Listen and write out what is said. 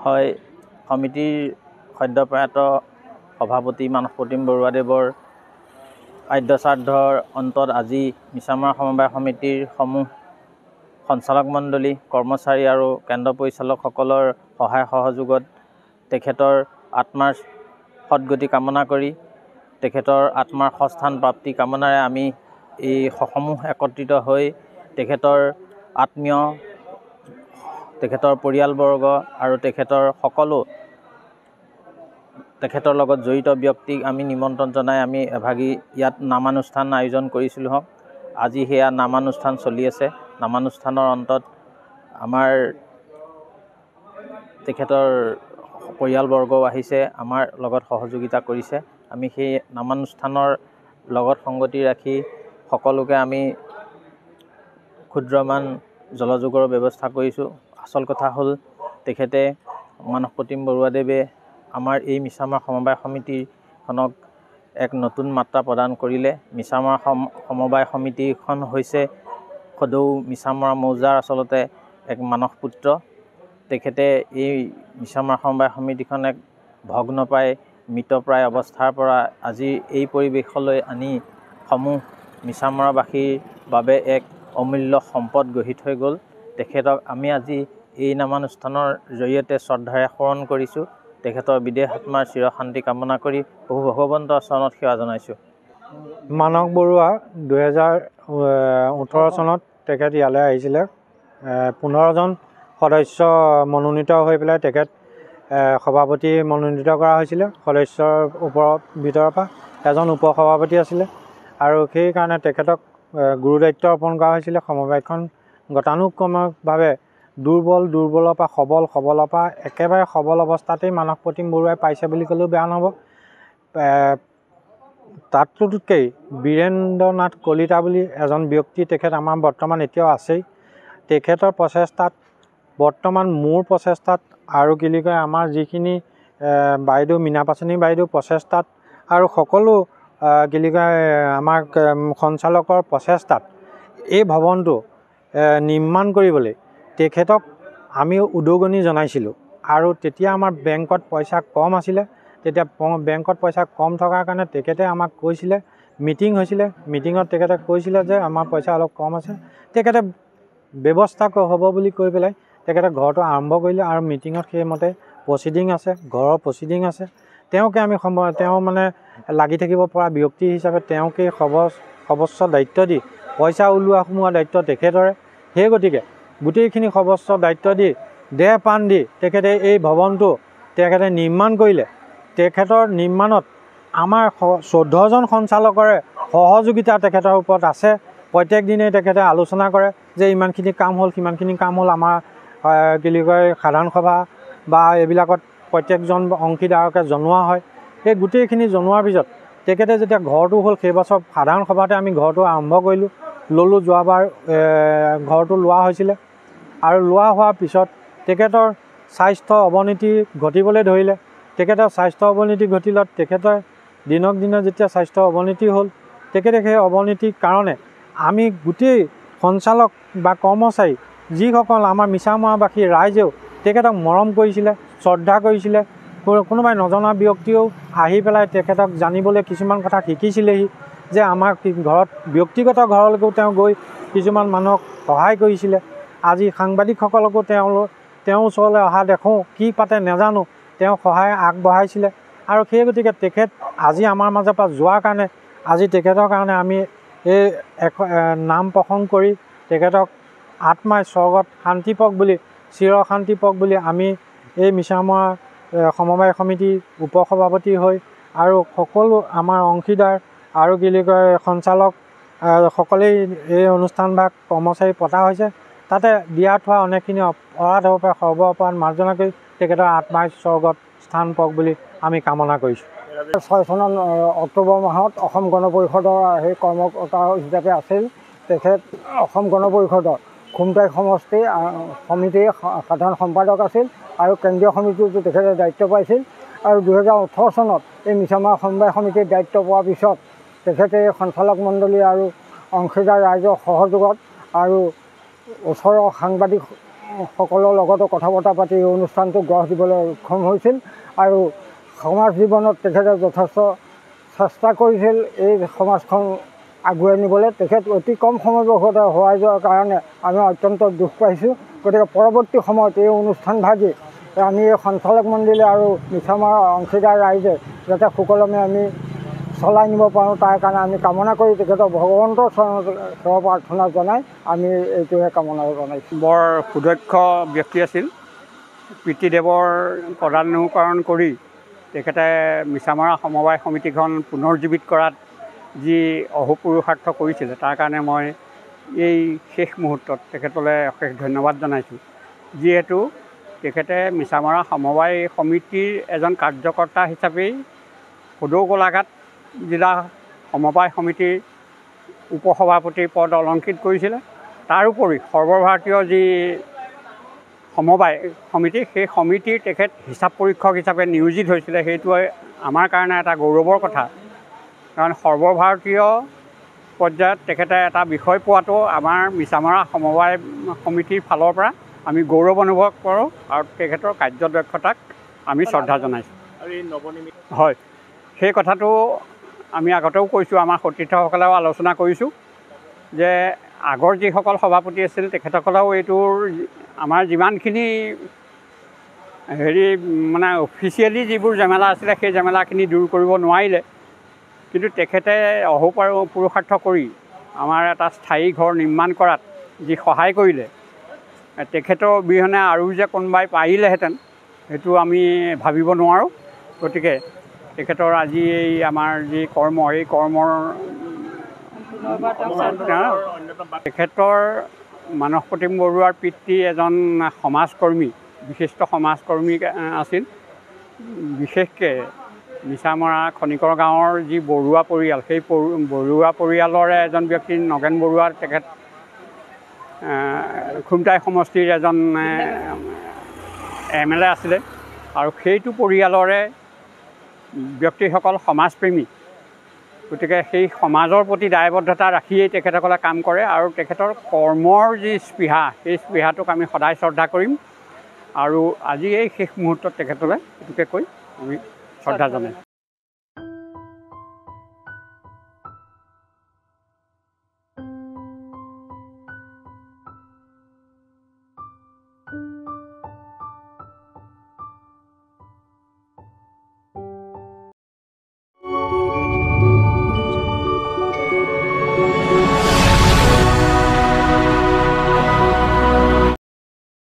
হয় সমিতিৰ সদ্যপ্ৰয়াত সভাপতি মানসপ্ৰতিম বৰুৱাদেৱৰ আদ্যশ্ৰাদ্ধৰ অন্তত আজি মিছামৰা সমবায় সমিতিৰ সমূহ সঞ্চালক মণ্ডলী কৰ্মচাৰী আৰু কেন্দ্ৰ পৰিচালকসকলৰ সহায় সহযোগত তেখেতৰ আত্মাৰ সদ্গতি কামনা কৰি তেখেতৰ আত্মাৰ সস্থান প্ৰাপ্তি কামনাৰে আমি এই সমূহ একত্ৰিত হৈ তেখেতৰ আত্মীয় তেখেতৰ পৰিয়ালবৰ্গ আৰু তেখেতৰ সকলো তেখেতৰ লগত জড়িত ব্যক্তিক আমি নিমন্ত্ৰণ জনাই আমি এভাগি ইয়াত নামানুষ্ঠান আয়োজন কৰিছিলোঁ হওক আজি সেয়া নামানুষ্ঠান চলি আছে নামানুষ্ঠানৰ অন্তত আমাৰ তেখেতৰ পৰিয়ালবৰ্গও আহিছে আমাৰ লগত সহযোগিতা কৰিছে আমি সেই নামানুষ্ঠানৰ লগত সংগতি ৰাখি সকলোকে আমি ক্ষুদ্ৰমান জলযোগৰ ব্যৱস্থা কৰিছোঁ আচল কথা হ'ল তেখেতে মানসপ্ৰতিম বৰুৱাদেৱে আমাৰ এই মিছামৰা সমবায় সমিতিখনক এক নতুন মাত্ৰা প্ৰদান কৰিলে মিছামৰা সমবায় সমিতিখন হৈছে সদৌ মিছামৰা মৌজাৰ আচলতে এক মানস পুত্ৰ তেখেতে এই মিছামৰা সমবায় সমিতিখন এক ভগ্নপ্ৰায় মৃতপ্ৰায় অৱস্থাৰ পৰা আজি এই পৰিৱেশলৈ আনি সমূহ মিছামৰাবাসীৰ বাবে এক অমূল্য সম্পদ গঢ়ি থৈ গ'ল তেখেতক আমি আজি এই নামানুষ্ঠানৰ জৰিয়তে শ্ৰদ্ধাৰে স্মৰণ কৰিছোঁ তেখেতৰ বিদেহ আত্মাৰ চিৰশান্তি কামনা কৰি প্ৰভু ভগৱন্তৰ চৰণত সেৱা জনাইছোঁ মানস বৰুৱা 2018 চনত তেখেত ইয়ালৈ আহিছিলে 15জন সদস্য মনোনীত হৈ পেলাই তেখেত সভাপতি মনোনীত কৰা হৈছিলে সদস্যৰ ভিতৰৰ পৰা এজন উপ সভাপতি আছিলে আৰু সেইকাৰণে তেখেতক গুৰুদায়িত্ব অৰ্পণ কৰা হৈছিলে সমবায়খন গতানুক্ৰমিকভাৱে দুৰ্বলৰ পৰা সবলৰ পৰা একেবাৰে সবল অৱস্থাতেই মানসপ্ৰতিম বৰুৱাই পাইছে বুলি ক'লেও বেয়া নহ'ব তাতোতকৈ বীৰেন্দ্ৰনাথ কলিতা বুলি এজন ব্যক্তি তেখেত আমাৰ বৰ্তমান এতিয়াও আছেই তেখেতৰ প্ৰচেষ্টাত বৰ্তমান মোৰ প্ৰচেষ্টাত আৰু কি বুলি কয় আমাৰ যিখিনি বাইদেউ মীনা পাচনি বাইদেউ প্ৰচেষ্টাত আৰু সকলো কি বুলি কয় আমাৰ সঞ্চালকৰ প্ৰচেষ্টাত এই ভৱনটো নিৰ্মাণ কৰিবলৈ তেখেতক আমি উদগনি জনাইছিলোঁ আৰু তেতিয়া আমাৰ বেংকত পইচা কম আছিলে তেতিয়া বেংকত পইচা কম থকাৰ কাৰণে তেখেতে আমাক কৈছিলে মিটিং হৈছিলে মিটিঙত তেখেতে কৈছিলে যে আমাৰ পইচা অলপ কম আছে তেখেতে ব্যৱস্থা হ'ব বুলি কৈ পেলাই তেখেতে ঘৰটো আৰম্ভ কৰিলে আৰু মিটিঙত সেইমতে প্ৰচিডিং আছে ঘৰৰ প্ৰচিডিং আছে তেওঁকে আমি তেওঁ মানে লাগি থাকিব পৰা ব্যক্তি হিচাপে তেওঁকে সৰ্বোচ্চ দায়িত্ব দি পইচা ওলোৱা সোমোৱা দায়িত্ব তেখেতৰে সেই গতিকে গোটেইখিনি সৰ্বোচ্চ দায়িত্ব দি দেহ প্ৰাণ দি তেখেতে এই ভৱনটো তেখেতে নিৰ্মাণ কৰিলে তেখেতৰ নিৰ্মাণত আমাৰ 14জন সঞ্চালকৰে সহযোগিতা তেখেতৰ ওপৰত আছে প্ৰত্যেক দিনেই তেখেতে আলোচনা কৰে যে ইমানখিনি কাম হ'ল সিমানখিনি কাম হ'ল আমাৰ কি বুলি কয় সাধাৰণ সভা বা এইবিলাকত প্ৰত্যেকজন অংশীদাৰকে জনোৱা হয় সেই গোটেইখিনি জনোৱাৰ পিছত তেখেতে যেতিয়া ঘৰটো হ'ল সেইবছৰ সাধাৰণ সভাতে আমি ঘৰটো আৰম্ভ কৰিলোঁ ল'লোঁ যোৱাবাৰ ঘৰটো লোৱা হৈছিলে আৰু লোৱা হোৱাৰ পিছত তেখেতৰ স্বাস্থ্য অৱনতি ঘটিবলৈ ধৰিলে তেখেতৰ স্বাস্থ্য অৱনতি ঘটিলত তেখেতৰ দিনক দিনে যেতিয়া স্বাস্থ্য অৱনতি হ'ল তেখেতে সেই অৱনতিৰ কাৰণে আমি গোটেই সঞ্চালক বা কৰ্মচাৰী যিসকল আমাৰ মিছামৰাবাসী ৰাইজেও তেখেতক মৰম কৰিছিলে শ্ৰদ্ধা কৰিছিলে কোনোবাই নজনা ব্যক্তিও আহি পেলাই তেখেতক জানিবলৈ কিছুমান কথা শিকিছিলেহি যে আমাৰ ঘৰত ব্যক্তিগত ঘৰলৈকেও তেওঁ গৈ কিছুমান মানুহক সহায় কৰিছিলে আজি সাংবাদিকসকলকো তেওঁৰ ওচৰলৈ অহা দেখোঁ, কি পাতে নাজানো, তেওঁ সহায় আগবঢ়াইছিলে। আৰু সেই গতিকে তেখেত আজি আমাৰ মাজৰ পৰা যোৱাৰ কাৰণে আজি তেখেতৰ কাৰণে আমি এই নাম প্ৰসংগ কৰি তেখেতক আত্মাই স্বৰ্গত শান্তি পাওক বুলি, চিৰ শান্তি পাওক বুলি আমি এই মিছামৰা সমবায় সমিতিৰ উপসভাপতি হৈ আৰু সকলো আমাৰ অংশীদাৰ আৰু কি বুলি কয় সঞ্চালক সকলেই এই অনুষ্ঠানভাগ কৰ্মচাৰী পতা হৈছে। তাতে বিয়াত হোৱা অনেকখিনি অপৰাধ হ'ব পাৰে, সৰ্বঅপৰাধ মাৰ্জনা কৰি তেখেতৰ আত্মাই স্বৰ্গত স্থান পাওক বুলি আমি কামনা কৰিছোঁ। 6 চনৰ অক্টোবৰ মাহত অসম গণ পৰিষদৰ সেই কৰ্মকৰ্তা হিচাপে আছিল তেখেত। অসম গণ পৰিষদৰ খুমটাই সমষ্টি সমিতিৰ সাধাৰণ সম্পাদক আছিল আৰু কেন্দ্ৰীয় সমিতিটো তেখেতে দায়িত্ব পাইছিল। আৰু 2018 চনত এই মিছামৰা সমবায় সমিতিৰ দায়িত্ব পোৱাৰ পিছত তেখেতে সঞ্চালক মণ্ডলী আৰু অংশীদাৰ ৰাইজৰ সহযোগত আৰু ওচৰৰ সাংবাদিকসকলৰ লগতো কথা বতৰা পাতি এই অনুষ্ঠানটো গঢ় দিবলৈ সক্ষম হৈছিল। আৰু সমাজ জীৱনত তেখেতে যথেষ্ট চেষ্টা কৰিছিল এই সমাজখন আগুৱাই নিবলৈ। তেখেত অতি কম সময়বৰ্ষতে হোৱাই যোৱাৰ কাৰণে আমি অত্যন্ত দুখ পাইছোঁ। গতিকে পৰৱৰ্তী সময়ত এই অনুষ্ঠানভাগি আমি এই সঞ্চালক মণ্ডলী আৰু মিছামৰা অংশীদাৰ ৰাইজে যাতে সুকলমে আমি চলাই নিব পাৰোঁ তাৰ কাৰণে আমি কামনা কৰি তেখেতৰ ভগৱন্তৰ সেৱা প্ৰাৰ্থনা জনাই আমি এইটোহে কামনা জনাইছোঁ। বৰ সুদক্ষ ব্যক্তি আছিল। পিতৃদেৱৰ পদানুকৰণ কৰি তেখেতে মিছামৰা সমবায় সমিতিখন পুনৰুজ্জীৱিত কৰাত যি অহোপুৰুষাৰ্থ কৰিছিলে তাৰ কাৰণে মই এই শেষ মুহূৰ্তত তেখেতলৈ অশেষ ধন্যবাদ জনাইছোঁ। যিহেতু তেখেতে মিছামৰা সমবায় সমিতিৰ এজন কাৰ্যকৰ্তা হিচাপেই সদৌ গোলাঘাট জিলা সমবায় সমিতিৰ উপসভাপতিৰ পদ অলংকৃত কৰিছিলে। তাৰোপৰি সৰ্বভাৰতীয় যি সমবায় সমিতি সেই সমিতিৰ তেখেত হিচাপ পৰীক্ষক হিচাপে নিয়োজিত হৈছিলে। সেইটো আমাৰ কাৰণে এটা গৌৰৱৰ কথা, কাৰণ সৰ্বভাৰতীয় পৰ্যায়ত তেখেতে এটা বিষয় পোৱাটো আমাৰ মিছামৰা সমবায় সমিতিৰ ফালৰ পৰা আমি গৌৰৱ অনুভৱ কৰোঁ আৰু তেখেতৰ কাৰ্যদক্ষতাক আমি শ্ৰদ্ধা জনাইছোঁ। হয়, সেই কথাটো আমি আগতেও কৈছোঁ, আমাৰ সতীৰ্থসকলেও আলোচনা কৰিছোঁ যে আগৰ যিসকল সভাপতি আছিল তেখেতসকলেও এইটোৰ আমাৰ যিমানখিনি মানে অফিচিয়েলি যিবোৰ ঝামেলা আছিলে সেই ঝামেলাখিনি দূৰ কৰিব নোৱাৰিলে। কিন্তু তেখেতে অহোপুৰুষাৰ্থ কৰি আমাৰ এটা স্থায়ী ঘৰ নিৰ্মাণ কৰাত যি সহায় কৰিলে, তেখেতৰ অবিহনে আৰু যে কোনোবাই পাৰিলেহেঁতেন সেইটো আমি ভাবিব নোৱাৰোঁ। গতিকে তেখেতৰ আজি এই আমাৰ যি কৰ্ম, এই কৰ্মৰ তেখেতৰ মানস প্ৰতীম বৰুৱাৰ পিতৃ এজন সমাজকৰ্মী, বিশিষ্ট সমাজকৰ্মী আছিল। বিশেষকৈ মিছামৰা খনিকৰ গাঁৱৰ যি বৰুৱা পৰিয়াল, সেই বৰুৱা পৰিয়ালৰে এজন ব্যক্তি নগেন বৰুৱা, তেখেত খুমটাই সমষ্টিৰ এজন MLA আছিলে। আৰু সেইটো পৰিয়ালৰে ব্যক্তিসকল সমাজপ্ৰেমী। গতিকে সেই সমাজৰ প্ৰতি দায়বদ্ধতা ৰাখিয়েই তেখেতসকলে কাম কৰে আৰু তেখেতৰ কৰ্মৰ যি স্পৃহা, সেই স্পৃহাটোক আমি সদায় শ্ৰদ্ধা কৰিম। আৰু আজি এই শেষ মুহূৰ্তত তেখেতলৈ এইটোকে কৈ আমি শ্ৰদ্ধা জনাইছোঁ।